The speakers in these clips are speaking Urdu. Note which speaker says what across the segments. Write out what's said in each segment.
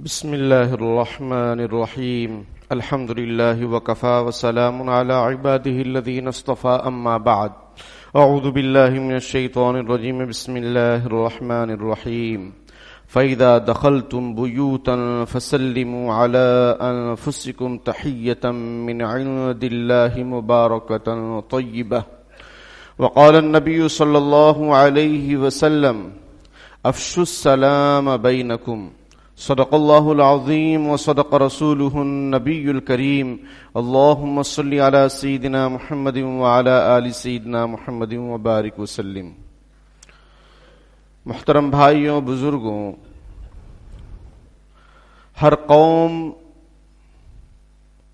Speaker 1: بسم الله الرحمن الرحيم الحمد لله وكفى وسلام على عباده الذين اصطفى أما بعد أعوذ بالله من الشيطان الرجيم بسم الله الرحمن الرحيم فإذا دخلتم بيوتا فسلموا على أنفسكم تحية من عند الله مباركة طيبة وقال النبي صلى الله عليه وسلم أفشوا السلام بينكم صدق الله العظيم وصدق رسوله النبي الكريم اللهم صل على سيدنا محمد وعلى آل سيدنا محمد وبارك وسلم. محترم بھائیوں، بزرگوں، ہر قوم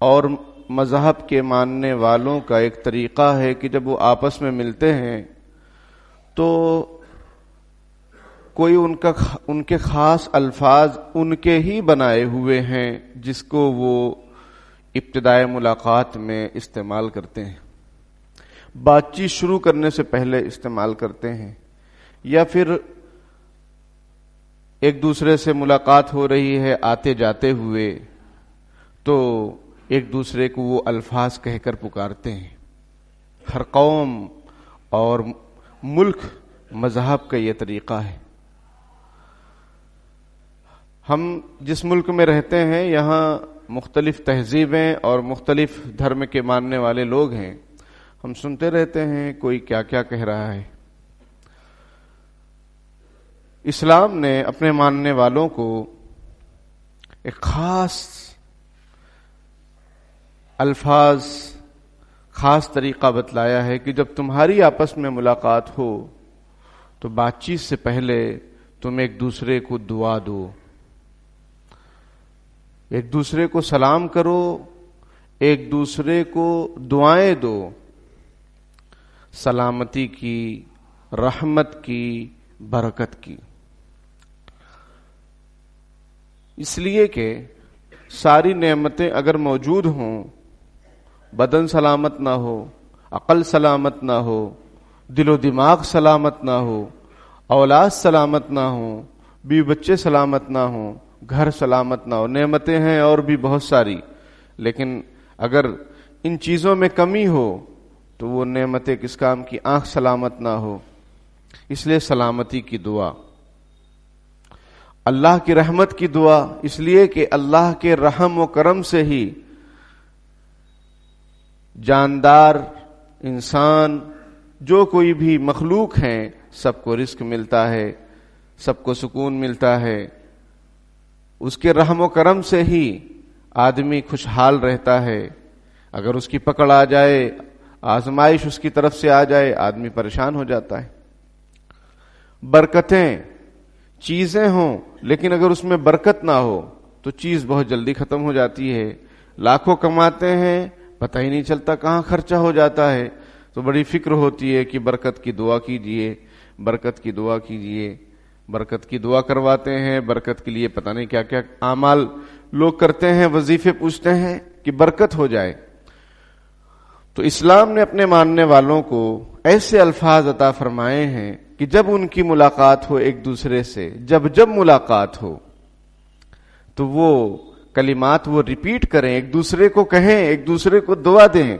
Speaker 1: اور مذہب کے ماننے والوں کا ایک طریقہ ہے کہ جب وہ آپس میں ملتے ہیں تو کوئی ان کے خاص الفاظ ان کے ہی بنائے ہوئے ہیں جس کو وہ ابتدائے ملاقات میں استعمال کرتے ہیں، بات چیت شروع کرنے سے پہلے استعمال کرتے ہیں، یا پھر ایک دوسرے سے ملاقات ہو رہی ہے آتے جاتے ہوئے تو ایک دوسرے کو وہ الفاظ کہہ کر پکارتے ہیں. ہر قوم اور ملک مذہب کا یہ طریقہ ہے. ہم جس ملک میں رہتے ہیں یہاں مختلف تہذیبیں اور مختلف دھرم کے ماننے والے لوگ ہیں. ہم سنتے رہتے ہیں کوئی کیا کیا کہہ رہا ہے. اسلام نے اپنے ماننے والوں کو ایک خاص الفاظ، خاص طریقہ بتلایا ہے کہ جب تمہاری آپس میں ملاقات ہو تو بات چیت سے پہلے تم ایک دوسرے کو دعا دو، ایک دوسرے کو سلام کرو، ایک دوسرے کو دعائیں دو، سلامتی کی، رحمت کی، برکت کی. اس لیے کہ ساری نعمتیں اگر موجود ہوں، بدن سلامت نہ ہو، عقل سلامت نہ ہو، دل و دماغ سلامت نہ ہو، اولاد سلامت نہ ہو، بیوی بچے سلامت نہ ہوں، گھر سلامت نہ ہو، نعمتیں ہیں اور بھی بہت ساری، لیکن اگر ان چیزوں میں کمی ہو تو وہ نعمتیں کس کام کی؟ آنکھ سلامت نہ ہو. اس لیے سلامتی کی دعا، اللہ کی رحمت کی دعا، اس لیے کہ اللہ کے رحم و کرم سے ہی جاندار انسان جو کوئی بھی مخلوق ہیں سب کو رزق ملتا ہے، سب کو سکون ملتا ہے. اس کے رحم و کرم سے ہی آدمی خوشحال رہتا ہے. اگر اس کی پکڑ آ جائے، آزمائش اس کی طرف سے آ جائے، آدمی پریشان ہو جاتا ہے. برکتیں چیزیں ہوں لیکن اگر اس میں برکت نہ ہو تو چیز بہت جلدی ختم ہو جاتی ہے. لاکھوں کماتے ہیں، پتہ ہی نہیں چلتا کہاں خرچہ ہو جاتا ہے. تو بڑی فکر ہوتی ہے کہ برکت کی دعا کیجئے، برکت کی دعا کیجئے. برکت کی دعا کرواتے ہیں، برکت کے لیے پتہ نہیں کیا کیا اعمال لوگ کرتے ہیں، وظیفے پوچھتے ہیں کہ برکت ہو جائے. تو اسلام نے اپنے ماننے والوں کو ایسے الفاظ عطا فرمائے ہیں کہ جب ان کی ملاقات ہو ایک دوسرے سے، جب ملاقات ہو تو وہ کلمات وہ ریپیٹ کریں، ایک دوسرے کو کہیں، ایک دوسرے کو دعا دیں.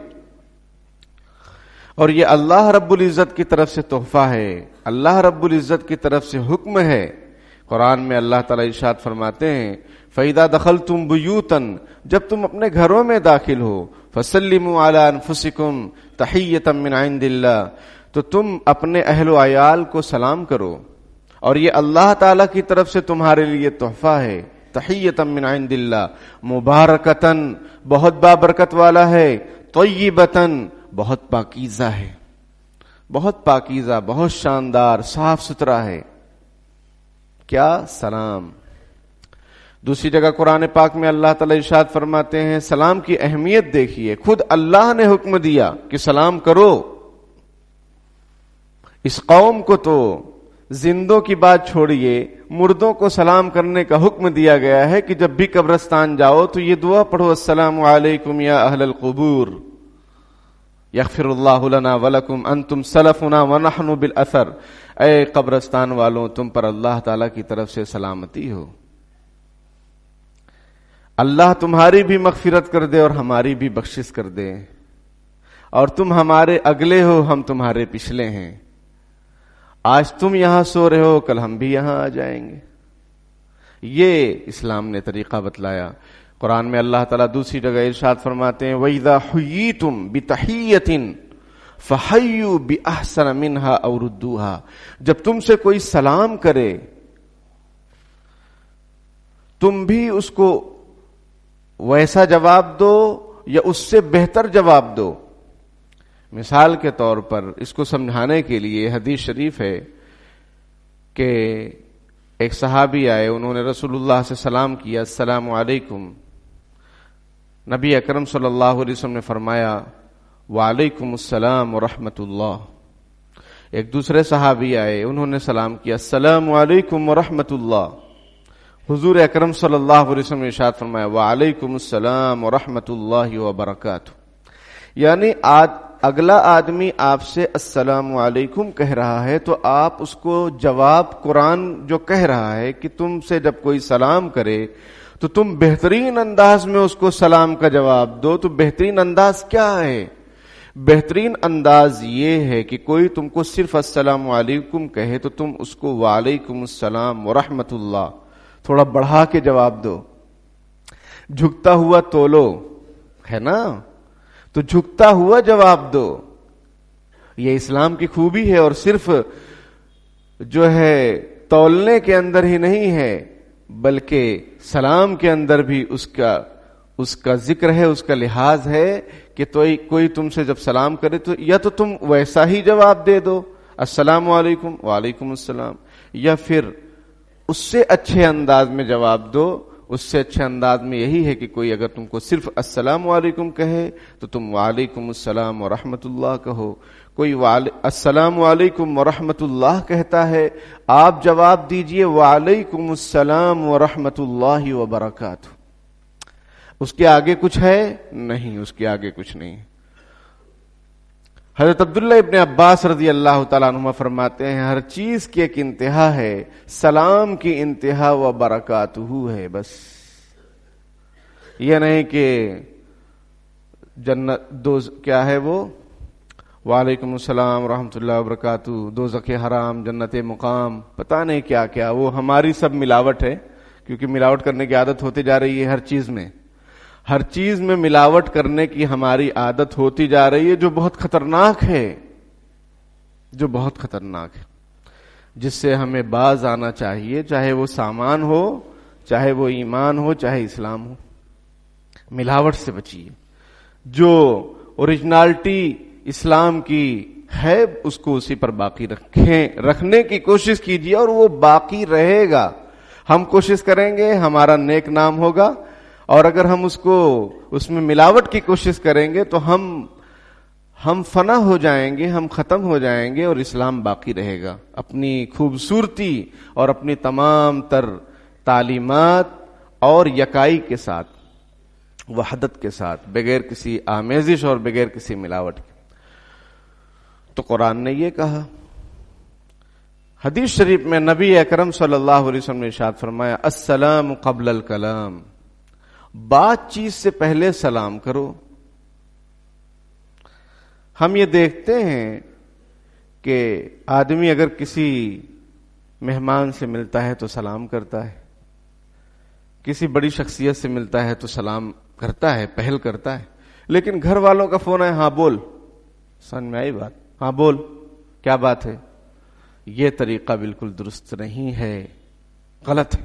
Speaker 1: اور یہ اللہ رب العزت کی طرف سے تحفہ ہے، اللہ رب العزت کی طرف سے حکم ہے. قرآن میں اللہ تعالیٰ ارشاد فرماتے ہیں فَإِذَا دَخَلْتُمْ بُيُوتًا، جب تم اپنے گھروں میں داخل ہو، فَسَلِّمُوا عَلَىٰ أَنفُسِكُمْ تَحِيَّةً مِّنْ عِندِ اللَّهِ، تو تم اپنے اہل و عیال کو سلام کرو، اور یہ اللہ تعالیٰ کی طرف سے تمہارے لیے تحفہ ہے. تحیۃ من عند اللہ، مبارکتن، بہت بابرکت والا ہے، طیبتن، بہت پاکیزہ ہے، بہت پاکیزہ، بہت شاندار، صاف ستھرا ہے. کیا؟ سلام. دوسری جگہ قرآن پاک میں اللہ تعالیٰ ارشاد فرماتے ہیں، سلام کی اہمیت دیکھیے، خود اللہ نے حکم دیا کہ سلام کرو. اس قوم کو تو زندوں کی بات چھوڑیے، مردوں کو سلام کرنے کا حکم دیا گیا ہے کہ جب بھی قبرستان جاؤ تو یہ دعا پڑھو، السلام علیکم یا اہل القبور یغفر اللہ لنا ولکم انتم سلفنا ونحن بالاثر. اے قبرستان والوں، تم پر اللہ تعالیٰ کی طرف سے سلامتی ہو. اللہ تمہاری بھی مغفرت کر دے اور ہماری بھی بخشش کر دے، اور تم ہمارے اگلے ہو، ہم تمہارے پچھلے ہیں، آج تم یہاں سو رہے ہو، کل ہم بھی یہاں آ جائیں گے۔ یہ اسلام نے طریقہ بتلایا۔ قرآن میں اللہ تعالیٰ دوسری جگہ ارشاد فرماتے ہیں وَإِذَا حُيِّيتُم بِتَحِيَّةٍ فَحَيُّوا بِأَحْسَنَ مِنْهَا أَوْ رُدُّوهَا، جب تم سے کوئی سلام کرے تم بھی اس کو ویسا جواب دو یا اس سے بہتر جواب دو۔ مثال کے طور پر اس کو سمجھانے کے لیے حدیث شریف ہے کہ ایک صحابی آئے، انہوں نے رسول اللہ سے سلام کیا، السلام علیکم۔ نبی اکرم صلی اللہ علیہ وسلم نے فرمایا وعلیکم السلام ورحمۃ اللہ۔ ایک دوسرے صحابی آئے، انہوں نے سلام کیا، السلام علیکم ورحمۃ اللہ۔ حضور اکرم صلی اللہ علیہ وسلم نے ارشاد فرمایا وعلیکم السلام ورحمۃ اللہ وبرکاتہ، یعنی اگلا آدمی آپ سے السلام علیکم کہہ رہا ہے تو آپ اس کو جواب، قرآن جو کہہ رہا ہے کہ تم سے جب کوئی سلام کرے تو تم بہترین انداز میں اس کو سلام کا جواب دو۔ تو بہترین انداز کیا ہے؟ بہترین انداز یہ ہے کہ کوئی تم کو صرف السلام علیکم کہے تو تم اس کو وعلیکم السلام ورحمۃ اللہ تھوڑا بڑھا کے جواب دو۔ جھکتا ہوا تولو ہے نا، تو جھکتا ہوا جواب دو۔ یہ اسلام کی خوبی ہے، اور صرف جو ہے تولنے کے اندر ہی نہیں ہے بلکہ سلام کے اندر بھی اس کا ذکر ہے، اس کا لحاظ ہے کہ کوئی تم سے جب سلام کرے تو یا تو تم ویسا ہی جواب دے دو السلام علیکم وعلیکم السلام، یا پھر اس سے اچھے انداز میں جواب دو۔ اس سے اچھے انداز میں یہی ہے کہ کوئی اگر تم کو صرف السلام علیکم کہے تو تم وعلیکم السلام ورحمۃ اللہ کہو۔ کوئی السلام علیکم ورحمۃ اللہ کہتا ہے، آپ جواب دیجئے وعلیکم السلام ورحمۃ اللہ وبرکاتہ۔ اس کے آگے کچھ ہے نہیں، اس کے آگے کچھ نہیں۔ حضرت عبداللہ ابن عباس رضی اللہ تعالیٰ عنہما فرماتے ہیں ہر چیز کی ایک انتہا ہے، سلام کی انتہا و برکاتہ ہے۔ بس یہ نہیں کہ جنت کیا ہے وہ وعلیکم السلام ورحمۃ اللہ وبرکاتہ، دوزخ حرام، جنت مقام، پتہ نہیں کیا کیا، وہ ہماری سب ملاوٹ ہے، کیونکہ ملاوٹ کرنے کی عادت ہوتی جا رہی ہے ہر چیز میں ملاوٹ کرنے کی ہماری عادت ہوتی جا رہی ہے، جو بہت خطرناک ہے، جس سے ہمیں باز آنا چاہیے، چاہے وہ سامان ہو، چاہے وہ ایمان ہو، چاہے اسلام ہو۔ ملاوٹ سے بچیے، جو اوریجنالٹی اسلام کی ہے اس کو اسی پر باقی رکھنے کی کوشش کیجیے، اور وہ باقی رہے گا۔ ہم کوشش کریں گے، ہمارا نیک نام ہوگا، اور اگر ہم اس میں ملاوٹ کی کوشش کریں گے تو ہم فنا ہو جائیں گے، ہم ختم ہو جائیں گے، اور اسلام باقی رہے گا اپنی خوبصورتی اور اپنی تمام تر تعلیمات اور یکائی کے ساتھ، وحدت کے ساتھ، بغیر کسی آمیزش اور بغیر کسی ملاوٹ کے۔ تو قرآن نے یہ کہا۔ حدیث شریف میں نبی اکرم صلی اللہ علیہ وسلم نے ارشاد فرمایا السلام قبل الکلام، بات چیت سے پہلے سلام کرو۔ ہم یہ دیکھتے ہیں کہ آدمی اگر کسی مہمان سے ملتا ہے تو سلام کرتا ہے، کسی بڑی شخصیت سے ملتا ہے تو سلام کرتا ہے، پہل کرتا ہے، لیکن گھر والوں کا فون ہے، ہاں بول، سمجھ میں آئی بات؟ ہاں بول، کیا بات ہے؟ یہ طریقہ بالکل درست نہیں ہے، غلط ہے۔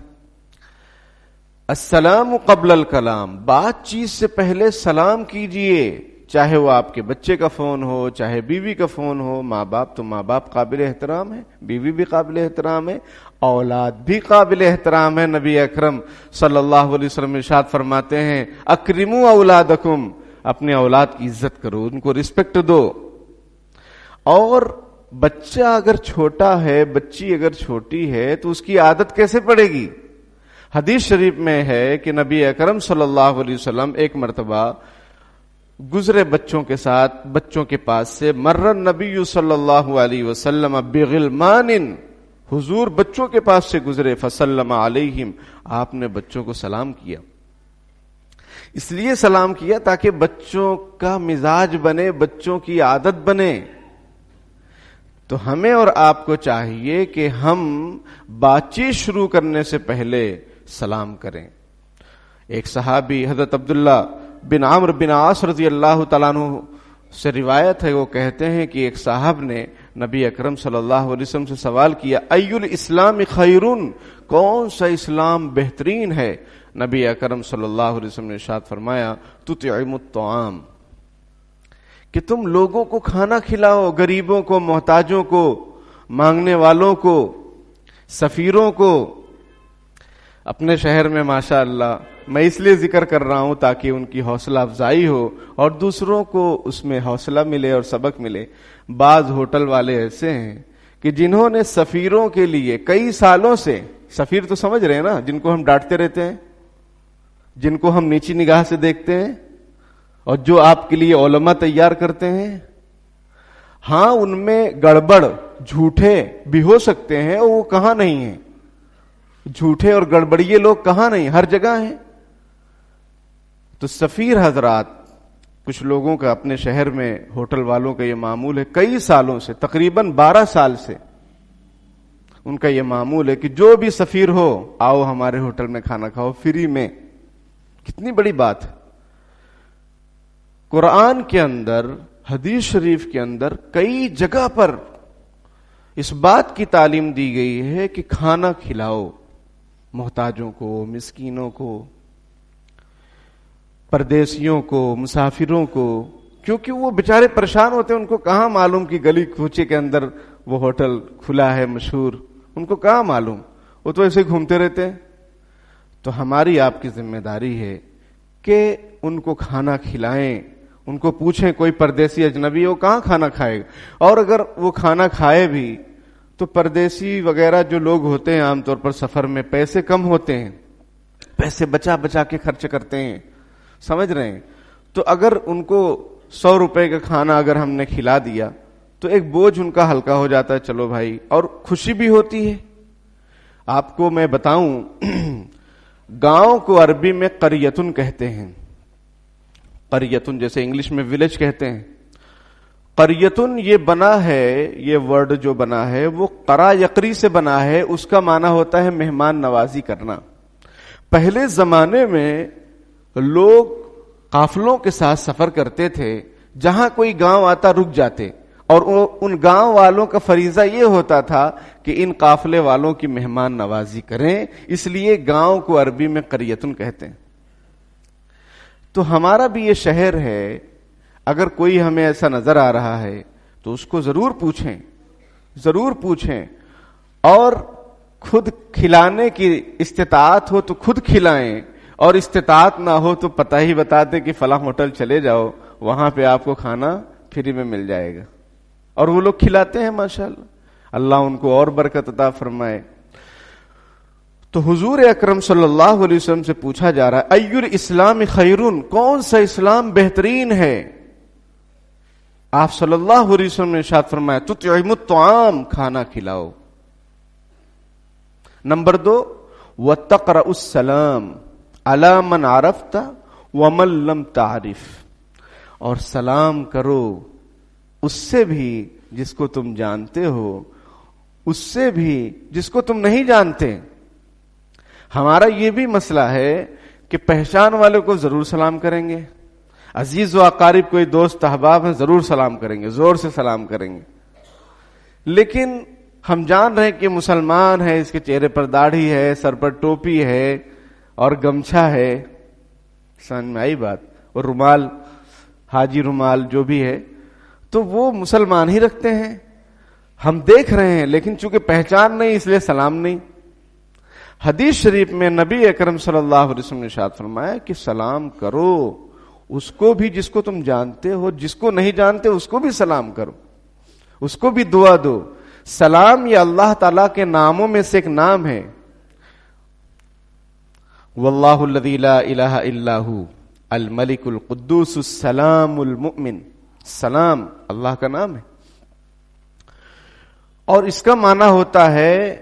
Speaker 1: السلام قبل الکلام، بات چیت سے پہلے سلام کیجئے، چاہے وہ آپ کے بچے کا فون ہو، چاہے بیوی کا فون ہو۔ ماں باپ تو ماں باپ قابل احترام ہے، بیوی بھی قابل احترام ہے، اولاد بھی قابل احترام ہے۔ نبی اکرم صلی اللہ علیہ وسلم ارشاد فرماتے ہیں اکرموا اولادکم، اپنے اولاد کی عزت کرو، ان کو رسپیکٹ دو۔ اور بچہ اگر چھوٹا ہے، بچی اگر چھوٹی ہے تو اس کی عادت کیسے پڑے گی؟ حدیث شریف میں ہے کہ نبی اکرم صلی اللہ علیہ وسلم ایک مرتبہ گزرے بچوں کے ساتھ، بچوں کے پاس سے، مر النبی صلی اللہ علیہ وسلم بغلمان، حضور بچوں کے پاس سے گزرے، فسلم علیہم، آپ نے بچوں کو سلام کیا۔ اس لیے سلام کیا تاکہ بچوں کا مزاج بنے، بچوں کی عادت بنے. تو ہمیں اور آپ کو چاہیے کہ ہم بات چیت شروع کرنے سے پہلے سلام کریں. ایک صحابی حضرت عبداللہ بن عمرو بن عاص رضی اللہ تعالیٰ عنہ سے روایت ہے، وہ کہتے ہیں کہ ایک صاحب نے نبی اکرم صلی اللہ علیہ وسلم سے سوال کیا، ای الاسلام خیرون، کون سا اسلام بہترین ہے؟ نبی اکرم صلی اللہ علیہ وسلم نے ارشاد فرمایا، تطعم الطعام، کہ تم لوگوں کو کھانا کھلاؤ، غریبوں کو، محتاجوں کو، مانگنے والوں کو، سفیروں کو. اپنے شہر میں ماشاءاللہ میں اس لیے ذکر کر رہا ہوں تاکہ ان کی حوصلہ افزائی ہو اور دوسروں کو اس میں حوصلہ ملے اور سبق ملے. بعض ہوٹل والے ایسے ہیں کہ جنہوں نے سفیروں کے لیے کئی سالوں سے، سفیر تو سمجھ رہے ہیں نا، جن کو ہم ڈانٹتے رہتے ہیں، جن کو ہم نیچی نگاہ سے دیکھتے ہیں، اور جو آپ کے لیے علماء تیار کرتے ہیں. ہاں ان میں گڑبڑ، جھوٹے بھی ہو سکتے ہیں، اور وہ کہاں نہیں ہیں، جھوٹے اور گڑبڑیے لوگ کہاں نہیں، ہر جگہ ہیں. تو سفیر حضرات، کچھ لوگوں کا اپنے شہر میں ہوٹل والوں کا یہ معمول ہے، کئی سالوں سے، تقریباً 12 سال سے ان کا یہ معمول ہے کہ جو بھی سفیر ہو آؤ ہمارے ہوٹل میں کھانا کھاؤ فری میں. کتنی بڑی بات ہے. قرآن کے اندر، حدیث شریف کے اندر کئی جگہ پر اس بات کی تعلیم دی گئی ہے کہ کھانا کھلاؤ محتاجوں کو، مسکینوں کو، پردیسیوں کو، مسافروں کو، کیونکہ وہ بیچارے پریشان ہوتے ہیں. ان کو کہاں معلوم کہ گلی کوچے کے اندر وہ ہوٹل کھلا ہے مشہور، ان کو کہاں معلوم، وہ تو ایسے گھومتے رہتے ہیں. تو ہماری آپ کی ذمہ داری ہے کہ ان کو کھانا کھلائیں. ان کو پوچھیں، کوئی پردیسی اجنبی وہ کہاں کھانا کھائے گا؟ اور اگر وہ کھانا کھائے بھی تو پردیسی وغیرہ جو لوگ ہوتے ہیں عام طور پر سفر میں پیسے کم ہوتے ہیں، پیسے بچا بچا کے خرچ کرتے ہیں، سمجھ رہے ہیں. تو اگر ان کو 100 روپے کا کھانا اگر ہم نے کھلا دیا تو ایک بوجھ ان کا ہلکا ہو جاتا ہے. چلو بھائی، اور خوشی بھی ہوتی ہے. آپ کو میں بتاؤں، گاؤں کو عربی میں قریتن کہتے ہیں. قریتن جیسے انگلش میں ولیج کہتے ہیں. قریتن یہ بنا ہے، یہ ورڈ جو بنا ہے وہ قرا یقری سے بنا ہے. اس کا معنی ہوتا ہے مہمان نوازی کرنا. پہلے زمانے میں لوگ قافلوں کے ساتھ سفر کرتے تھے، جہاں کوئی گاؤں آتا رک جاتے، اور ان گاؤں والوں کا فریضہ یہ ہوتا تھا کہ ان قافلے والوں کی مہمان نوازی کریں. اس لیے گاؤں کو عربی میں قریتن کہتے ہیں. تو ہمارا بھی یہ شہر ہے، اگر کوئی ہمیں ایسا نظر آ رہا ہے تو اس کو ضرور پوچھیں، ضرور پوچھیں، اور خود کھلانے کی استطاعت ہو تو خود کھلائیں، اور استطاعت نہ ہو تو پتہ ہی بتا دیں کہ فلاں ہوٹل چلے جاؤ، وہاں پہ آپ کو کھانا فری میں مل جائے گا. اور وہ لوگ کھلاتے ہیں ماشاءاللہ. اللہ ان کو اور برکت عطا فرمائے. تو حضور اکرم صلی اللہ علیہ وسلم سے پوچھا جا رہا ہے، ای الاسلام خیرون، کون سا اسلام بہترین ہے؟ آپ صلی اللہ علیہ وسلم نے ارشاد فرمایا، تطعم الطعام، کھانا کھلاؤ. نمبر 2، وتقرأ السلام علی من عرفت ومن لم تعرف، اور سلام کرو اس سے بھی جس کو تم جانتے ہو، اس سے بھی جس کو تم نہیں جانتے. ہمارا یہ بھی مسئلہ ہے کہ پہچان والے کو ضرور سلام کریں گے، عزیز و اقارب کوئی دوست احباب ہیں ضرور سلام کریں گے، زور سے سلام کریں گے. لیکن ہم جان رہے ہیں کہ مسلمان ہے، اس کے چہرے پر داڑھی ہے، سر پر ٹوپی ہے اور گمچھا ہے، سمجھ میں آئی بات، اور رومال، حاجی رومال جو بھی ہے، تو وہ مسلمان ہی رکھتے ہیں. ہم دیکھ رہے ہیں، لیکن چونکہ پہچان نہیں اس لیے سلام نہیں. حدیث شریف میں نبی اکرم صلی اللہ علیہ وسلم نے ارشاد فرمایا کہ سلام کرو اس کو بھی جس کو تم جانتے ہو، جس کو نہیں جانتے اس کو بھی سلام کرو، اس کو بھی دعا دو. سلام یہ اللہ تعالیٰ کے ناموں میں سے ایک نام ہے. واللہ الذی لا الہ الا ھو الملک القدوس السلام المؤمن. سلام اللہ کا نام ہے، اور اس کا معنی ہوتا ہے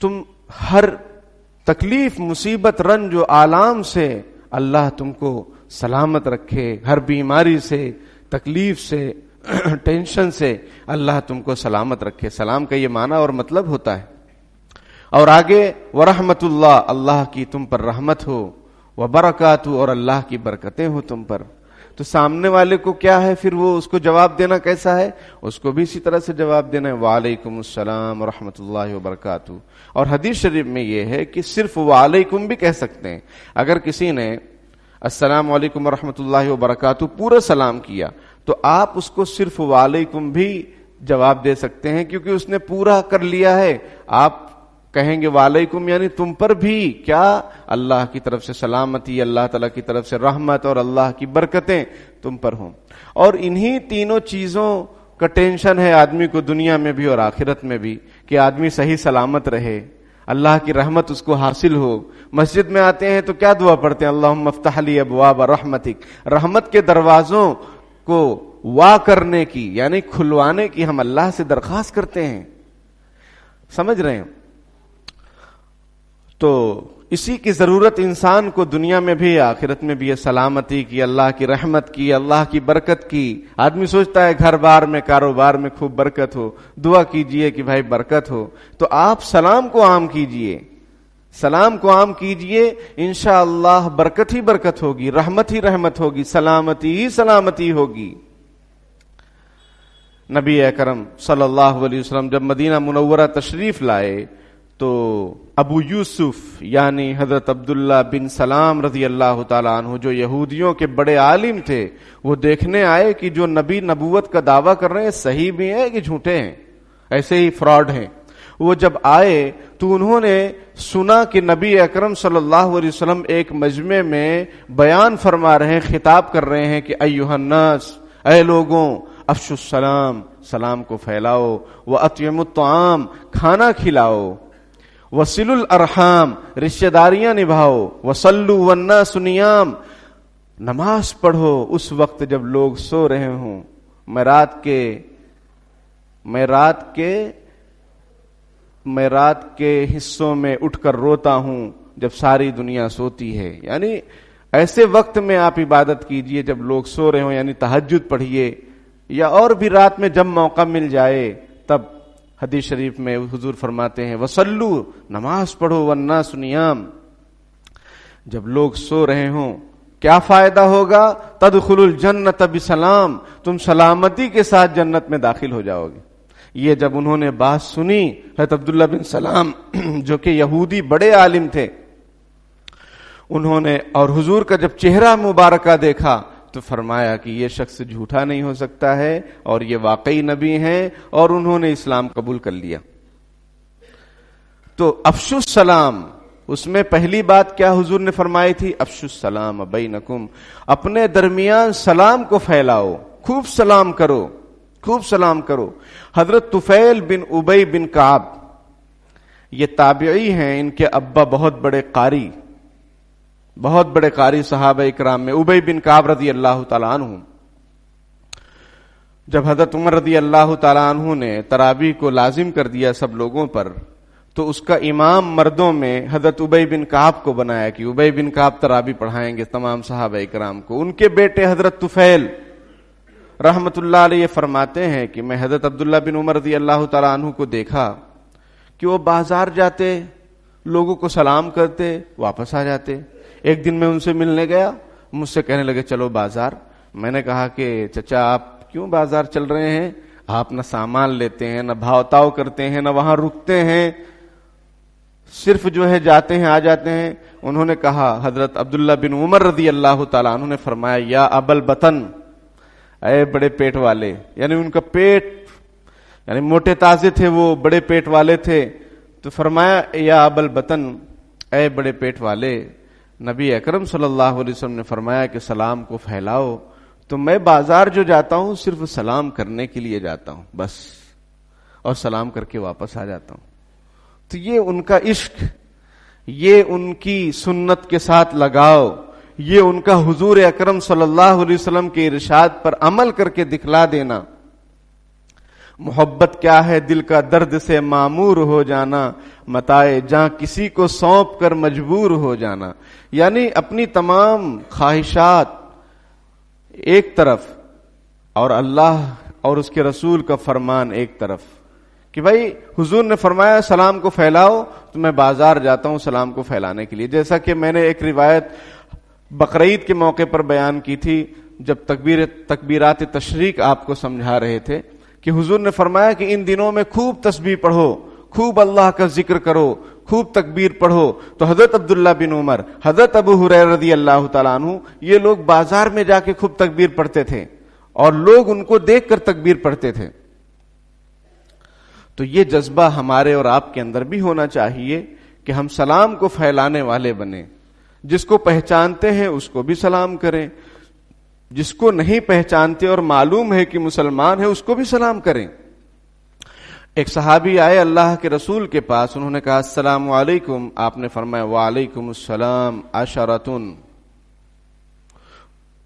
Speaker 1: تم ہر تکلیف، مصیبت، رنج و آلام سے اللہ تم کو سلامت رکھے، ہر بیماری سے، تکلیف سے، ٹینشن سے اللہ تم کو سلامت رکھے۔ سلام کا یہ معنی اور مطلب ہوتا ہے۔ اور آگے ورحمت اللہ، اللہ کی تم پر رحمت ہو، وبرکاتہ، اور اللہ کی برکتیں ہو تم پر۔ تو سامنے والے کو کیا ہے پھر وہ اس کو جواب دینا کیسا ہے؟ اس کو بھی اسی طرح سے جواب دینا ہے، وعلیکم السلام ورحمۃ اللہ وبرکاتہ۔ اور حدیث شریف میں یہ ہے کہ صرف وعلیکم بھی کہہ سکتے ہیں۔ اگر کسی نے السلام علیکم ورحمۃ اللہ وبرکاتہ پورا سلام کیا تو آپ اس کو صرف وعلیکم بھی جواب دے سکتے ہیں، کیونکہ اس نے پورا کر لیا ہے۔ آپ کہیں گے وعلیکم یعنی تم پر بھی کیا؟ اللہ کی طرف سے سلامتی، اللہ تعالیٰ کی طرف سے رحمت اور اللہ کی برکتیں تم پر ہوں۔ اور انہی تینوں چیزوں کا ٹینشن ہے آدمی کو دنیا میں بھی اور آخرت میں بھی، کہ آدمی صحیح سلامت رہے، اللہ کی رحمت اس کو حاصل ہو۔ مسجد میں آتے ہیں تو کیا دعا پڑھتے ہیں؟ اللہم افتح لی ابواب رحمتک، رحمت کے دروازوں کو وا کرنے کی یعنی کھلوانے کی ہم اللہ سے درخواست کرتے ہیں۔ سمجھ رہے ہیں؟ تو اسی کی ضرورت انسان کو دنیا میں بھی آخرت میں بھی ہے، سلامتی کی، اللہ کی رحمت کی، اللہ کی برکت کی۔ آدمی سوچتا ہے گھر بار میں، کاروبار میں خوب برکت ہو، دعا کیجئے کہ بھائی برکت ہو۔ تو آپ سلام کو عام کیجئے، سلام کو عام کیجئے، انشاءاللہ برکت ہی برکت ہوگی، رحمت ہی رحمت ہوگی، سلامتی ہی سلامتی ہوگی۔ نبی اکرم صلی اللہ علیہ وسلم جب مدینہ منورہ تشریف لائے تو ابو یوسف یعنی حضرت عبداللہ بن سلام رضی اللہ تعالیٰ عنہ، جو یہودیوں کے بڑے عالم تھے، وہ دیکھنے آئے کہ جو نبی نبوت کا دعویٰ کر رہے ہیں صحیح بھی ہیں کہ جھوٹے ہیں، ایسے ہی فراڈ ہیں۔ وہ جب آئے تو انہوں نے سنا کہ نبی اکرم صلی اللہ علیہ وسلم ایک مجمع میں بیان فرما رہے ہیں، خطاب کر رہے ہیں کہ ایھا الناس، اے لوگوں، افشوا السلام، سلام کو پھیلاؤ، واطعموا الطعام، کھانا کھلاؤ، وصلوا الارحام، رشتہ داریاں نبھاؤ، وصلوا والناس نیام، نماز پڑھو اس وقت جب لوگ سو رہے ہوں۔ میں رات کے حصوں میں اٹھ کر روتا ہوں جب ساری دنیا سوتی ہے، یعنی ایسے وقت میں آپ عبادت کیجئے جب لوگ سو رہے ہوں، یعنی تہجد پڑھیے، یا اور بھی رات میں جب موقع مل جائے تب۔ حدیث شریف میں حضور فرماتے ہیں وصلو، نماز پڑھو، والناس نیام، جب لوگ سو رہے ہوں۔ کیا فائدہ ہوگا؟ تدخلوا الجنت بسلام، تم سلامتی کے ساتھ جنت میں داخل ہو جاؤ گے۔ یہ جب انہوں نے بات سنی، حضرت عبداللہ بن سلام جو کہ یہودی بڑے عالم تھے، انہوں نے اور حضور کا جب چہرہ مبارکہ دیکھا تو فرمایا کہ یہ شخص جھوٹا نہیں ہو سکتا ہے اور یہ واقعی نبی ہیں، اور انہوں نے اسلام قبول کر لیا۔ تو افشوا السلام، اس میں پہلی بات کیا حضور نے فرمائی تھی؟ افشوا السلام بینکم، اپنے درمیان سلام کو پھیلاؤ، خوب سلام کرو، خوب سلام کرو۔ حضرت طفیل بن ابی بن کعب، یہ تابعی ہیں، ان کے ابا بہت بڑے قاری صحابہ اکرام میں، ابی بن کعب رضی اللہ تعالیٰ عنہ۔ جب حضرت عمر رضی اللہ تعالیٰ عنہ نے تراویح کو لازم کر دیا سب لوگوں پر، تو اس کا امام مردوں میں حضرت ابی بن کعب کو بنایا کہ ابی بن کعب تراویح پڑھائیں گے تمام صحابہ اکرام کو۔ ان کے بیٹے حضرت طفیل رحمت اللہ علیہ فرماتے ہیں کہ میں حضرت عبداللہ بن عمر رضی اللہ تعالیٰ عنہ کو دیکھا کہ وہ بازار جاتے، لوگوں کو سلام کرتے، واپس آ جاتے۔ ایک دن میں ان سے ملنے گیا، مجھ سے کہنے لگے چلو بازار۔ میں نے کہا کہ چچا آپ کیوں بازار چل رہے ہیں؟ آپ نہ سامان لیتے ہیں، نہ بھاؤ تاؤ کرتے ہیں، نہ وہاں رکتے ہیں، صرف جو ہے جاتے ہیں آ جاتے ہیں۔ انہوں نے کہا، حضرت عبداللہ بن عمر رضی اللہ تعالیٰ عنہ نے فرمایا یا ابل بطن، اے بڑے پیٹ والے، یعنی ان کا پیٹ یعنی موٹے تازے تھے، وہ بڑے پیٹ والے تھے، تو فرمایا یا ابل بطن، اے بڑے پیٹ والے، نبی اکرم صلی اللہ علیہ وسلم نے فرمایا کہ سلام کو پھیلاؤ، تو میں بازار جو جاتا ہوں صرف سلام کرنے کے لیے جاتا ہوں بس، اور سلام کر کے واپس آ جاتا ہوں۔ تو یہ ان کا عشق، یہ ان کی سنت کے ساتھ لگاؤ، یہ ان کا حضور اکرم صلی اللہ علیہ وسلم کے ارشاد پر عمل کر کے دکھلا دینا۔ محبت کیا ہے؟ دل کا درد سے معمور ہو جانا، متائے جہاں کسی کو سونپ کر مجبور ہو جانا. یعنی اپنی تمام خواہشات ایک طرف اور اللہ اور اس کے رسول کا فرمان ایک طرف, کہ بھائی حضور نے فرمایا سلام کو پھیلاؤ, تو میں بازار جاتا ہوں سلام کو پھیلانے کے لیے. جیسا کہ میں نے ایک روایت بقرعید کے موقع پر بیان کی تھی, جب تکبیرات تشریق آپ کو سمجھا رہے تھے, کہ حضور نے فرمایا کہ ان دنوں میں خوب تسبیح پڑھو, خوب اللہ کا ذکر کرو, خوب تکبیر پڑھو. تو حضرت عبداللہ بن عمر, حضرت ابو ہریرہ رضی اللہ تعالیٰ عنہ, یہ لوگ بازار میں جا کے خوب تکبیر پڑھتے تھے اور لوگ ان کو دیکھ کر تکبیر پڑھتے تھے. تو یہ جذبہ ہمارے اور آپ کے اندر بھی ہونا چاہیے کہ ہم سلام کو پھیلانے والے بنیں. جس کو پہچانتے ہیں اس کو بھی سلام کریں, جس کو نہیں پہچانتے اور معلوم ہے کہ مسلمان ہے اس کو بھی سلام کریں. ایک صحابی آئے اللہ کے رسول کے پاس, انہوں نے کہا السلام علیکم, آپ نے فرمایا وعلیکم السلام عشرتن,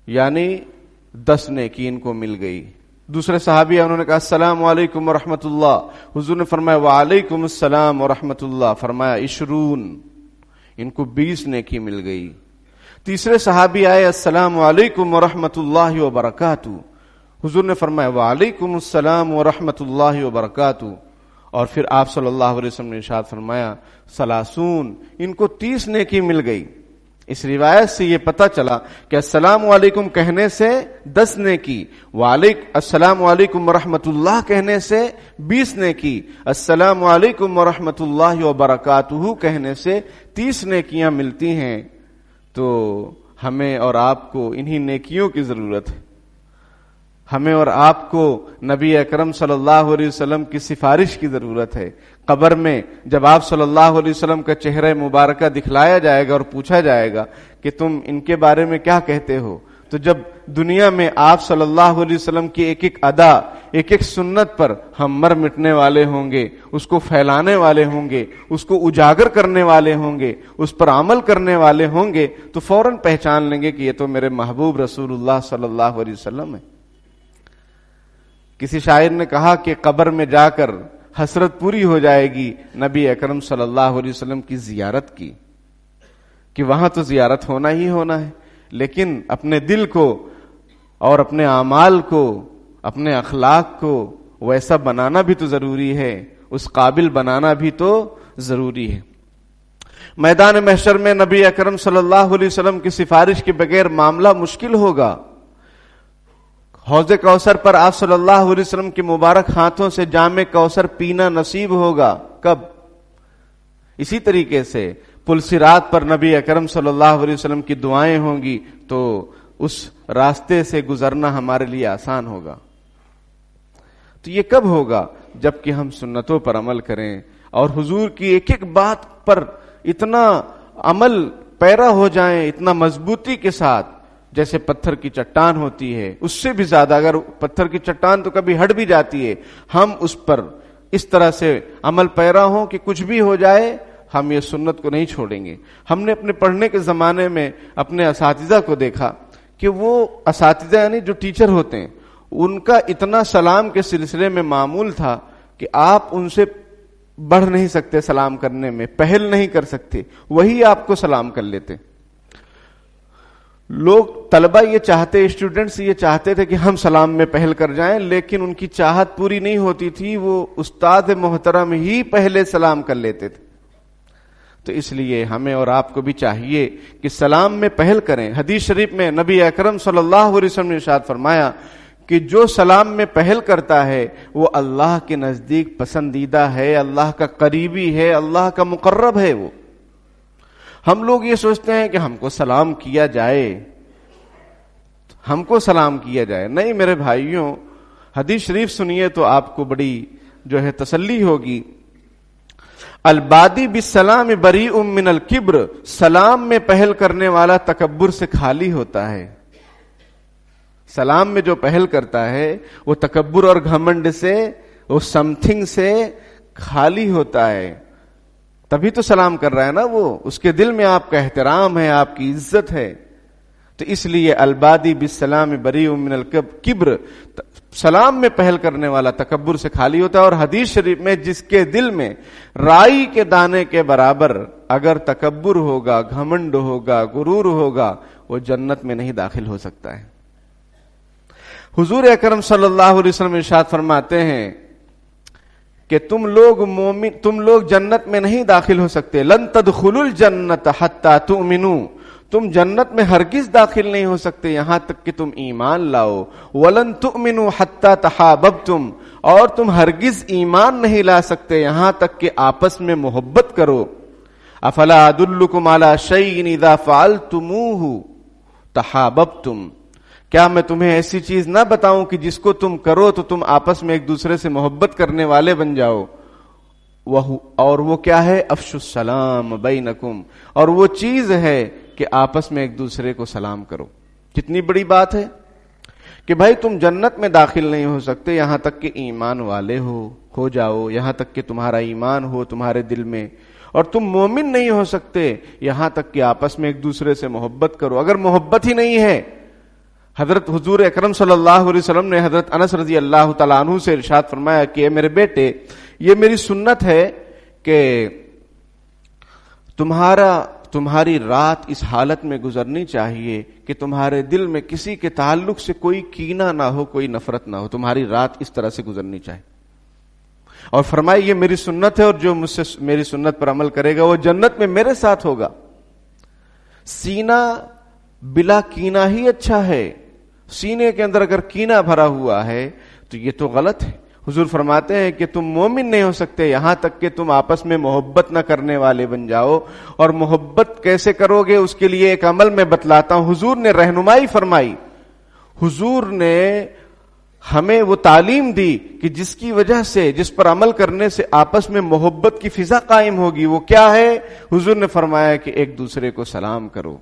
Speaker 1: یعنی 10 نیکی ان کو مل گئی. دوسرے صحابی انہوں نے کہا السلام علیکم ورحمۃ اللہ, حضور نے فرمایا وعلیکم السلام ورحمۃ اللہ, فرمایا 20, ان کو 20 نیکی مل گئی. تیسرے صحابی آئے السلام علیکم ورحمۃ اللہ وبرکاتہ, حضور نے فرمایا وعلیکم السلام ورحمۃ اللہ وبرکاتہ, اور پھر آپ صلی اللہ علیہ وسلم نے ارشاد فرمایا 30, ان کو 30 نیکی مل گئی. اس روایت سے یہ پتہ چلا کہ السلام علیکم کہنے سے 10 نیکی, السلام علیکم ورحمۃ اللہ کہنے سے 20 نیکی, السلام علیکم ورحمۃ اللہ وبرکاتہ کہنے سے 30 نیکیاں ملتی ہیں. تو ہمیں اور آپ کو انہی نیکیوں کی ضرورت ہے. ہمیں اور آپ کو نبی اکرم صلی اللہ علیہ وسلم کی سفارش کی ضرورت ہے. قبر میں جب آپ صلی اللہ علیہ وسلم کا چہرہ مبارکہ دکھلایا جائے گا اور پوچھا جائے گا کہ تم ان کے بارے میں کیا کہتے ہو, تو جب دنیا میں آپ صلی اللہ علیہ وسلم کی ایک ایک ادا, ایک ایک سنت پر ہم مر مٹنے والے ہوں گے, اس کو پھیلانے والے ہوں گے, اس کو اجاگر کرنے والے ہوں گے, اس پر عمل کرنے والے ہوں گے, تو فوراً پہچان لیں گے کہ یہ تو میرے محبوب رسول اللہ صلی اللہ علیہ وسلم ہے. کسی شاعر نے کہا کہ قبر میں جا کر حسرت پوری ہو جائے گی نبی اکرم صلی اللہ علیہ وسلم کی زیارت کی, کہ وہاں تو زیارت ہونا ہی ہونا ہے, لیکن اپنے دل کو اور اپنے اعمال کو, اپنے اخلاق کو ویسا بنانا بھی تو ضروری ہے, اس قابل بنانا بھی تو ضروری ہے. میدان محشر میں نبی اکرم صلی اللہ علیہ وسلم کی سفارش کے بغیر معاملہ مشکل ہوگا. حوض کوثر پر آپ صلی اللہ علیہ وسلم کے مبارک ہاتھوں سے جام کوثر پینا نصیب ہوگا. کب؟ اسی طریقے سے پل صراط پر نبی اکرم صلی اللہ علیہ وسلم کی دعائیں ہوں گی تو اس راستے سے گزرنا ہمارے لیے آسان ہوگا. تو یہ کب ہوگا؟ جب کہ ہم سنتوں پر عمل کریں اور حضور کی ایک ایک بات پر اتنا عمل پیرا ہو جائیں, اتنا مضبوطی کے ساتھ, جیسے پتھر کی چٹان ہوتی ہے اس سے بھی زیادہ. اگر پتھر کی چٹان تو کبھی ہٹ بھی جاتی ہے, ہم اس پر اس طرح سے عمل پیرا ہوں کہ کچھ بھی ہو جائے ہم یہ سنت کو نہیں چھوڑیں گے. ہم نے اپنے پڑھنے کے زمانے میں اپنے اساتذہ کو دیکھا کہ وہ اساتذہ یعنی جو ٹیچر ہوتے ہیں, ان کا اتنا سلام کے سلسلے میں معمول تھا کہ آپ ان سے بڑھ نہیں سکتے سلام کرنے میں, پہل نہیں کر سکتے, وہی آپ کو سلام کر لیتے. لوگ طلبہ یہ چاہتے, اسٹوڈنٹس یہ چاہتے تھے کہ ہم سلام میں پہل کر جائیں, لیکن ان کی چاہت پوری نہیں ہوتی تھی, وہ استاد محترم ہی پہلے سلام کر لیتے تھے. تو اس لیے ہمیں اور آپ کو بھی چاہیے کہ سلام میں پہل کریں. حدیث شریف میں نبی اکرم صلی اللہ علیہ وسلم نے ارشاد فرمایا کہ جو سلام میں پہل کرتا ہے وہ اللہ کے نزدیک پسندیدہ ہے, اللہ کا قریبی ہے, اللہ کا مقرب ہے. وہ ہم لوگ یہ سوچتے ہیں کہ ہم کو سلام کیا جائے, ہم کو سلام کیا جائے. نہیں میرے بھائیوں, حدیث شریف سنیے تو آپ کو بڑی جو ہے تسلی ہوگی. البادی بالسلام بریء من الکبر, سلام میں پہل کرنے والا تکبر سے خالی ہوتا ہے. سلام میں جو پہل کرتا ہے وہ تکبر اور گھمنڈ سے, وہ سم تھنگ سے خالی ہوتا ہے. تبھی تو سلام کر رہا ہے نا وہ, اس کے دل میں آپ کا احترام ہے, آپ کی عزت ہے. تو اس لیے البادی بالسلام بریء من الکبر، سلام میں پہل کرنے والا تکبر سے خالی ہوتا ہے. اور حدیث شریف میں جس کے دل میں رائی کے دانے کے برابر اگر تکبر ہوگا، گھمنڈ ہوگا، غرور ہوگا، وہ جنت میں نہیں داخل ہو سکتا ہے. حضور اکرم صلی اللہ علیہ وسلم ارشاد فرماتے ہیں کہ تم لوگ جنت میں نہیں داخل ہو سکتے. لن تدخلوا الجنت حتی تؤمنوا، تم جنت میں ہرگز داخل نہیں ہو سکتے یہاں تک کہ تم ایمان لاؤ. ولن تؤمنوا حتی تحاببتم، اور تم ہرگز ایمان نہیں لا سکتے یہاں تک کہ آپس میں محبت کرو. افلا ادلکم علی شیء اذا فعلتموه تحاببتم، کیا میں تمہیں ایسی چیز نہ بتاؤں کہ جس کو تم کرو تو تم آپس میں ایک دوسرے سے محبت کرنے والے بن جاؤ. اور وہ کیا ہے؟ افشوا السلام بینکم، اور وہ چیز ہے کہ آپس میں ایک دوسرے کو سلام کرو. کتنی بڑی بات ہے کہ بھائی تم جنت میں داخل نہیں ہو سکتے یہاں تک کہ ایمان والے ہو جاؤ، یہاں تک کہ تمہارا ایمان ہو تمہارے دل میں، اور تم مومن نہیں ہو سکتے یہاں تک کہ آپس میں ایک دوسرے سے محبت کرو. اگر محبت ہی نہیں ہے، حضرت حضور اکرم صلی اللہ علیہ وسلم نے حضرت انس رضی اللہ تعالیٰ عنہ سے ارشاد فرمایا کہ اے میرے بیٹے، یہ میری سنت ہے کہ تمہاری رات اس حالت میں گزرنی چاہیے کہ تمہارے دل میں کسی کے تعلق سے کوئی کینہ نہ ہو، کوئی نفرت نہ ہو. تمہاری رات اس طرح سے گزرنی چاہیے. اور فرمایا یہ میری سنت ہے، اور جو مجھ سے میری سنت پر عمل کرے گا وہ جنت میں میرے ساتھ ہوگا. سینہ بلا کینہ ہی اچھا ہے. سینے کے اندر اگر کینہ بھرا ہوا ہے تو یہ تو غلط ہے. حضور فرماتے ہیں کہ تم مومن نہیں ہو سکتے یہاں تک کہ تم آپس میں محبت نہ کرنے والے بن جاؤ. اور محبت کیسے کرو گے اس کے لیے ایک عمل میں بتلاتا ہوں. حضور نے رہنمائی فرمائی، حضور نے ہمیں وہ تعلیم دی کہ جس کی وجہ سے، جس پر عمل کرنے سے آپس میں محبت کی فضا قائم ہوگی. وہ کیا ہے؟ حضور نے فرمایا کہ ایک دوسرے کو سلام کرو.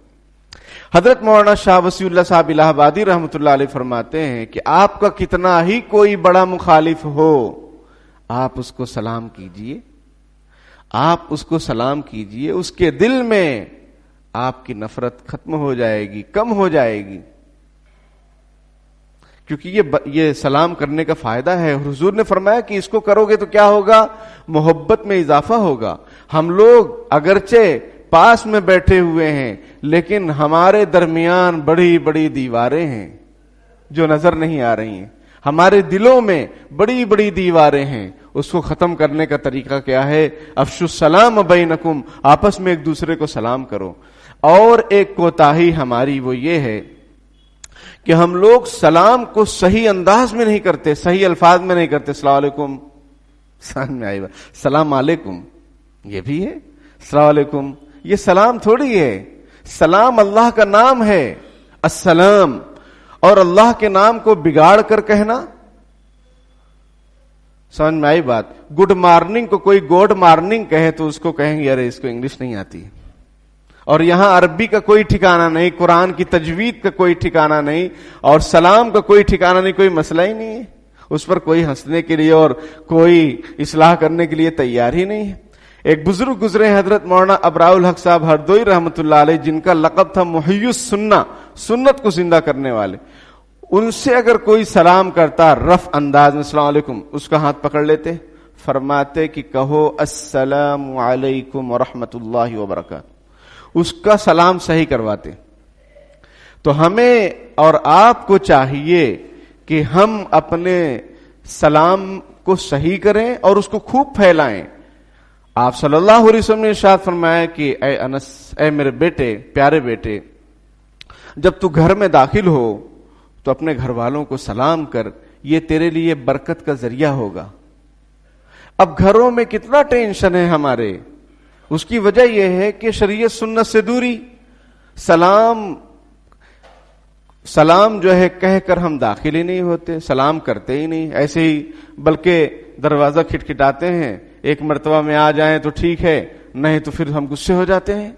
Speaker 1: حضرت مولانا شاہ وسیع اللہ صاحب الہ آبادی رحمۃ اللہ علیہ فرماتے ہیں کہ آپ کا کتنا ہی کوئی بڑا مخالف ہو، آپ اس کو سلام کیجئے، آپ اس کو سلام کیجئے، اس کے دل میں آپ کی نفرت ختم ہو جائے گی، کم ہو جائے گی. کیونکہ یہ سلام کرنے کا فائدہ ہے. حضور نے فرمایا کہ اس کو کرو گے تو کیا ہوگا؟ محبت میں اضافہ ہوگا. ہم لوگ اگرچہ پاس میں بیٹھے ہوئے ہیں لیکن ہمارے درمیان بڑی بڑی دیواریں ہیں جو نظر نہیں آ رہی ہیں. ہمارے دلوں میں بڑی بڑی دیواریں ہیں. اس کو ختم کرنے کا طریقہ کیا ہے؟ افشوا السلام بینکم، آپس میں ایک دوسرے کو سلام کرو. اور ایک کوتاہی ہماری وہ یہ ہے کہ ہم لوگ سلام کو صحیح انداز میں نہیں کرتے، صحیح الفاظ میں نہیں کرتے. السلام علیکم، سامنے آئی بات، السلام علیکم یہ بھی ہے. السلام علیکم یہ سلام تھوڑی ہے. سلام اللہ کا نام ہے، السلام. اور اللہ کے نام کو بگاڑ کر کہنا، سمجھ میں آئی بات؟ گڈ مارننگ کو کوئی گوڈ مارننگ کہے تو اس کو کہیں گے ارے اس کو انگلش نہیں آتی. اور یہاں عربی کا کوئی ٹھکانہ نہیں، قرآن کی تجوید کا کوئی ٹھکانہ نہیں، اور سلام کا کوئی ٹھکانہ نہیں، کوئی مسئلہ ہی نہیں ہے. اس پر کوئی ہنسنے کے لیے اور کوئی اصلاح کرنے کے لیے تیار ہی نہیں ہے. ایک بزرگ گزرے حضرت مولانا ابراء الحق صاحب ہردوئی رحمۃ اللہ علیہ، جن کا لقب تھا محی السنہ، سنت کو زندہ کرنے والے. ان سے اگر کوئی سلام کرتا رف انداز میں السلام علیکم، اس کا ہاتھ پکڑ لیتے، فرماتے کہ کہو السلام علیکم ورحمۃ اللہ وبرکاتہ. اس کا سلام صحیح کرواتے. تو ہمیں اور آپ کو چاہیے کہ ہم اپنے سلام کو صحیح کریں اور اس کو خوب پھیلائیں. آپ صلی اللہ علیہ وسلم نے ارشاد فرمایا کہ اے انس، اے میرے بیٹے، پیارے بیٹے، جب تو گھر میں داخل ہو تو اپنے گھر والوں کو سلام کر، یہ تیرے لیے برکت کا ذریعہ ہوگا. اب گھروں میں کتنا ٹینشن ہے ہمارے، اس کی وجہ یہ ہے کہ شریعت سنت سے دوری. سلام جو ہے کہہ کر ہم داخل ہی نہیں ہوتے، سلام کرتے ہی نہیں، ایسے ہی بلکہ دروازہ کھٹکھٹاتے ہیں. ایک مرتبہ میں آ جائیں تو ٹھیک ہے، نہیں تو پھر ہم غصے ہو جاتے ہیں،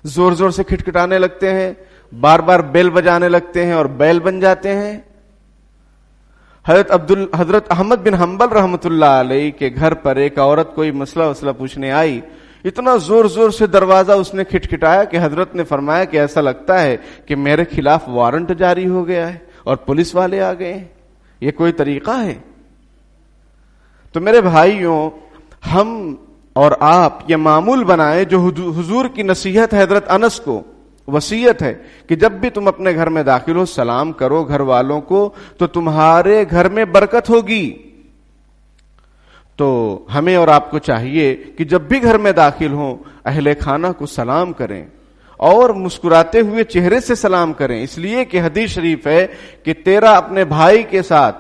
Speaker 1: زور زور سے کھٹکھٹانے لگتے ہیں، بار بار بیل بجانے لگتے ہیں اور بیل بن جاتے ہیں. حضرت احمد بن حنبل رحمۃ اللہ علیہ کے گھر پر ایک عورت کوئی مسئلہ پوچھنے آئی اتنا زور زور سے دروازہ اس نے کھٹکھٹایا کہ حضرت نے فرمایا کہ ایسا لگتا ہے کہ میرے خلاف وارنٹ جاری ہو گیا ہے اور پولیس والے آ گئے ہیں. یہ کوئی طریقہ ہے؟ تو میرے بھائیوں، ہم اور آپ یہ معمول بنائیں جو حضور کی نصیحت ہے حضرت انس کو، وصیت ہے کہ جب بھی تم اپنے گھر میں داخل ہو سلام کرو گھر والوں کو، تو تمہارے گھر میں برکت ہوگی. تو ہمیں اور آپ کو چاہیے کہ جب بھی گھر میں داخل ہوں اہل خانہ کو سلام کریں اور مسکراتے ہوئے چہرے سے سلام کریں، اس لیے کہ حدیث شریف ہے کہ تیرا اپنے بھائی کے ساتھ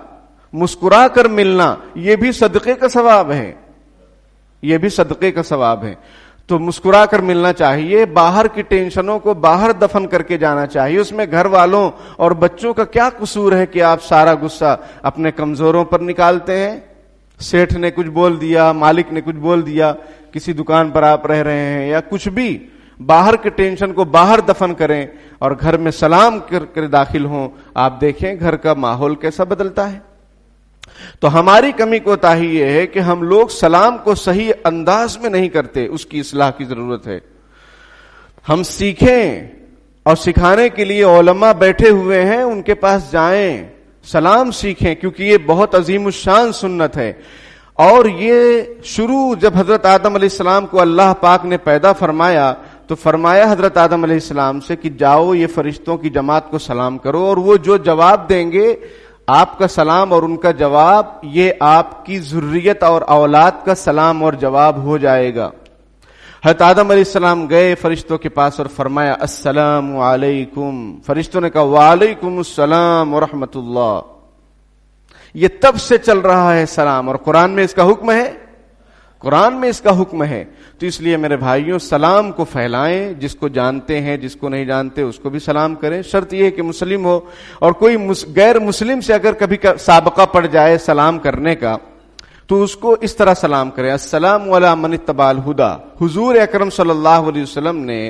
Speaker 1: مسکرا کر ملنا یہ بھی صدقے کا ثواب ہے، یہ بھی صدقے کا ثواب ہے. تو مسکرا کر ملنا چاہیے، باہر کی ٹینشنوں کو باہر دفن کر کے جانا چاہیے. اس میں گھر والوں اور بچوں کا کیا قصور ہے کہ آپ سارا غصہ اپنے کمزوروں پر نکالتے ہیں؟ سیٹھ نے کچھ بول دیا، مالک نے کچھ بول دیا، کسی دکان پر آپ رہ رہے ہیں یا کچھ بھی، باہر کے ٹینشن کو باہر دفن کریں اور گھر میں سلام کر داخل ہوں. آپ دیکھیں گھر کا ماحول کیسا بدلتا ہے. تو ہماری کمی کوتاہی یہ ہے کہ ہم لوگ سلام کو صحیح انداز میں نہیں کرتے، اس کی اصلاح کی ضرورت ہے. ہم سیکھیں اور سکھانے کے لیے علماء بیٹھے ہوئے ہیں، ان کے پاس جائیں، سلام سیکھیں، کیونکہ یہ بہت عظیم الشان سنت ہے. اور یہ شروع جب حضرت آدم علیہ السلام کو اللہ پاک نے پیدا فرمایا تو فرمایا حضرت آدم علیہ السلام سے کہ جاؤ یہ فرشتوں کی جماعت کو سلام کرو، اور وہ جو جواب دیں گے آپ کا سلام اور ان کا جواب یہ آپ کی ذریت اور اولاد کا سلام اور جواب ہو جائے گا. حضرت آدم علیہ السلام گئے فرشتوں کے پاس اور فرمایا السلام علیکم. فرشتوں نے کہا وعلیکم السلام ورحمۃ اللہ. یہ تب سے چل رہا ہے سلام، اور قرآن میں اس کا حکم ہے، قرآن میں اس کا حکم ہے. تو اس لیے میرے بھائیوں سلام کو پھیلائیں، جس کو جانتے ہیں جس کو نہیں جانتے اس کو بھی سلام کریں. شرط یہ ہے کہ مسلم ہو، اور کوئی غیر مسلم سے اگر کبھی سابقہ پڑ جائے سلام کرنے کا تو اس کو اس طرح سلام کریں السلام علی من اتبع الہدی. حضور اکرم صلی اللہ علیہ وسلم نے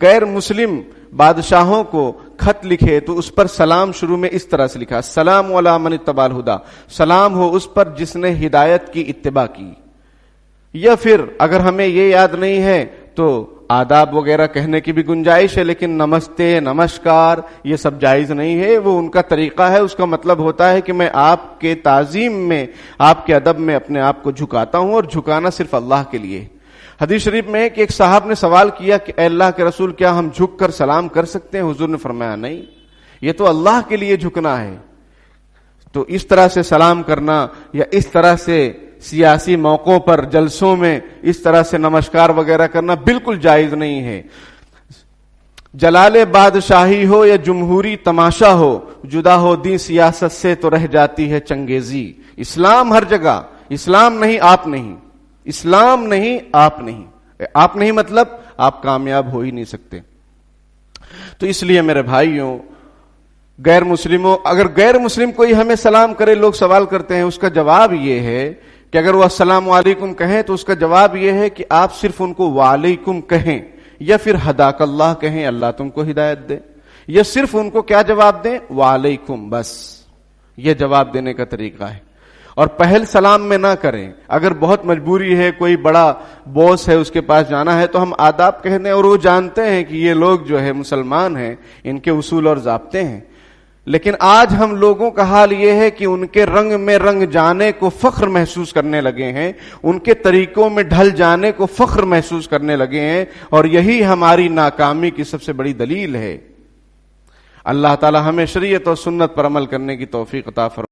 Speaker 1: غیر مسلم بادشاہوں کو خط لکھے تو اس پر سلام شروع میں اس طرح سے لکھا السلام علی من اتبع الہدی، سلام ہو اس پر جس نے ہدایت کی اتباع کی. یا پھر اگر ہمیں یہ یاد نہیں ہے تو آداب وغیرہ کہنے کی بھی گنجائش ہے، لیکن نمستے نمسکار یہ سب جائز نہیں ہے، وہ ان کا طریقہ ہے. اس کا مطلب ہوتا ہے کہ میں آپ کے تعظیم میں، آپ کے ادب میں اپنے آپ کو جھکاتا ہوں، اور جھکانا صرف اللہ کے لیے. حدیث شریف میں کہ ایک صاحب نے سوال کیا کہ اے اللہ کے رسول کیا ہم جھک کر سلام کر سکتے ہیں؟ حضور نے فرمایا نہیں، یہ تو اللہ کے لیے جھکنا ہے. تو اس طرح سے سلام کرنا یا اس طرح سے سیاسی موقعوں پر جلسوں میں اس طرح سے نمسکار وغیرہ کرنا بالکل جائز نہیں ہے. جلال بادشاہی ہو یا جمہوری تماشا ہو، جدا ہو دین سیاست سے تو رہ جاتی ہے چنگیزی. اسلام ہر جگہ، اسلام نہیں آپ نہیں، اسلام نہیں آپ نہیں. آپ نہیں مطلب آپ کامیاب ہو ہی نہیں سکتے. تو اس لیے میرے بھائیوں غیر مسلموں، اگر غیر مسلم کوئی ہمیں سلام کرے، لوگ سوال کرتے ہیں، اس کا جواب یہ ہے کہ اگر وہ السلام علیکم کہیں تو اس کا جواب یہ ہے کہ آپ صرف ان کو وعلیکم کہیں، یا پھر ہداک اللہ کہیں، اللہ تم کو ہدایت دے، یا صرف ان کو کیا جواب دیں؟ وعلیکم. بس یہ جواب دینے کا طریقہ ہے. اور پہل سلام میں نہ کریں. اگر بہت مجبوری ہے، کوئی بڑا باس ہے اس کے پاس جانا ہے تو ہم آداب کہہ دیں، اور وہ جانتے ہیں کہ یہ لوگ جو ہے مسلمان ہیں، ان کے اصول اور ضابطے ہیں. لیکن آج ہم لوگوں کا حال یہ ہے کہ ان کے رنگ میں رنگ جانے کو فخر محسوس کرنے لگے ہیں، ان کے طریقوں میں ڈھل جانے کو فخر محسوس کرنے لگے ہیں، اور یہی ہماری ناکامی کی سب سے بڑی دلیل ہے. اللہ تعالی ہمیں شریعت اور سنت پر عمل کرنے کی توفیق عطا فرمائے.